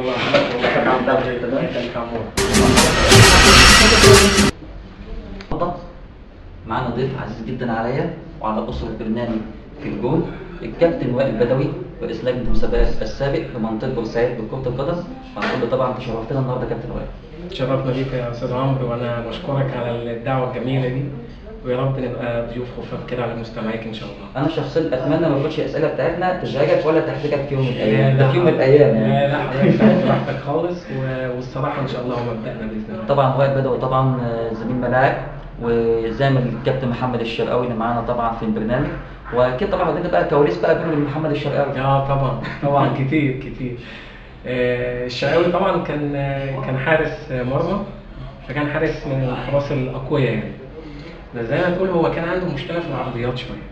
الله كابتن عبد الله تمام كان عمور. معانا ضيف عزيز جدا عليا وعلى أسرة البرنامج في الجول، الكابتن وائل بدوي رئيس لجنة المسابقات السابق في منطقة بورسعيد بكرة القدم. هنقول طبعا تشرفتنا النهارده كابتن وائل. تشرفنا بيك يا استاذ عمرو، وانا بشكرك على الدعوه الجميله دي، ويا رب نبقى ضيوف خفاف كده على مستمعيك ان شاء الله. انا شخصيا اتمنى ما تكونش الاسئله بتاعتنا تزعجك ولا تحرجك في يوم من الايام، ده في يوم من الايام يعني. لا حضرتك براحتك خالص، والصراحه ان شاء الله هو مبدأنا باذن الله. طبعا وائل بدوي طبعا زميل ملاعب وزامل الكابتن محمد الشرقاوي اللي معانا طبعا في البرنامج، واكيد طبعا عندنا بقى كواليس بقى بينه وبين محمد الشرقاوي. طبعا كتير. الشرقاوي طبعا كان حارس مرمى، فكان حارس من الحراس الاقوياء يعني. بس زي ما تقول هو كان عنده مشكله في العرضيات شويه.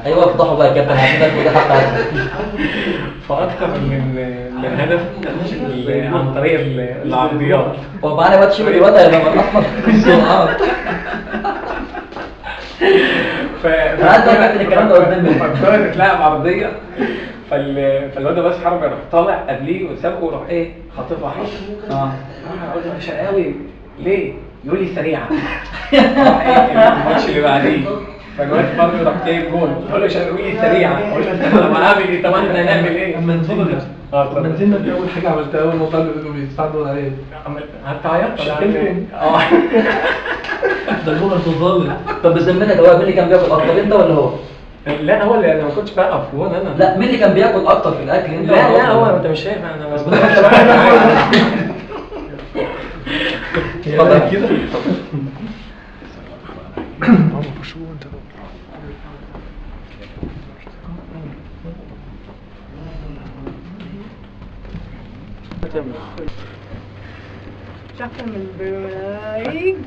ايوه افضحوا بقى يا كابتن عشان ده حق فاكتر من هدف عن طريق العرضيات. هو معانا واد شبه الواد لما الاحمر فعندك الكلام ده قدامي فالكوره تتلعب عرضيه، فالواد بس حرب يروح طالع قبليه وسابقه ويروح ايه خاطفها حرب. اقول له شقاوي ليه؟ يقول لي سريعه. الماتش اللي بعديه فالواد برضه راح جايب جول، قال له شقاوي لي سريعه، اقول له طب عامل ايه؟ طب احنا هنعمل ايه؟ اما نزلنا دي اول حاجه عملتها اول ما طلعوا انهم يستعدوا عليه. هتعيط ده الجول هتظل. طب بذمتك هو مين اللي كان بياكل اكتر، انت ولا هو؟ لا هو اللي انا ما كنتش بقف، هو انا. لا مين اللي كان بياكل اكتر في الاكل، انت ولا لا هو انت مش شايف انا بس اتفضل كده. شكرا من البرنامج.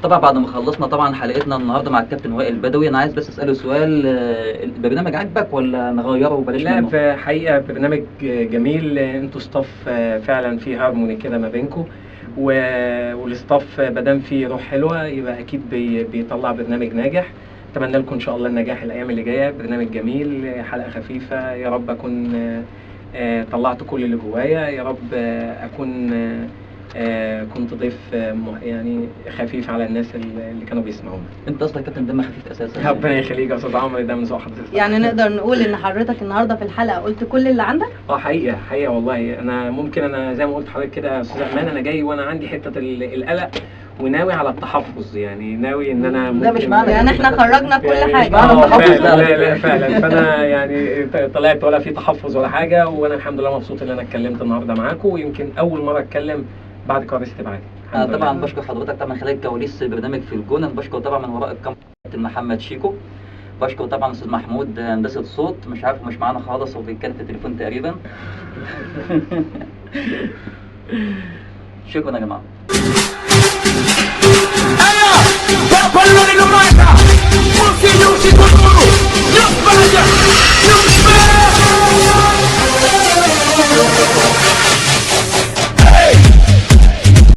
طبعا بعد ما خلصنا طبعا حلقتنا النهارده مع الكابتن وائل بدوي، انا عايز بس اساله سؤال، البرنامج عاجبك ولا نغيره وبلاش منه؟ لا في حقيقه برنامج جميل، انتوا ستاف فعلا في هارموني كده ما بينكم، والستاف ما دام فيه روح حلوه يبقى اكيد بيطلع برنامج ناجح. اتمنى لكم ان شاء الله النجاح الايام اللي جايه. برنامج جميل، حلقه خفيفه، يا رب اكون طلعت كل اللي جوايا، يا رب اكون كنت ضيف يعني خفيف على الناس اللي كانوا بيسمعونا. انت اصلا كابتن دم خفيف اساسا. ربنا يخليك يا استاذ عمرو، ده من ذوق حضرتك. يعني نقدر نقول ان حضرتك النهارده في الحلقه قلت كل اللي عندك؟ حقيقه والله. انا ممكن زي ما قلت لحضرتك كده يا استاذ امان، انا جاي وانا عندي حته القلق وناوي على التحفظ، يعني ناوي ان انا ده مش معنى يعني احنا خرجنا كل حاجه. لا فعلا. فانا يعني طلعت ولا في تحفظ ولا حاجه، وانا الحمد لله مبسوط ان انا اتكلمت النهارده معاكم، ويمكن اول مره اتكلم بعد كواليس تبعتي. انا طبعا بشكر حضرتك طبعا من خلال كواليس برنامج في الجون، بشكر طبعا من وراء الكاميرا كابتن محمد شيكو، بشكر طبعا استاذ محمود هندسه صوت، مش عارف مش معانا خالص وبيتكلم في التليفون تقريبا. شكرا يا جماعه.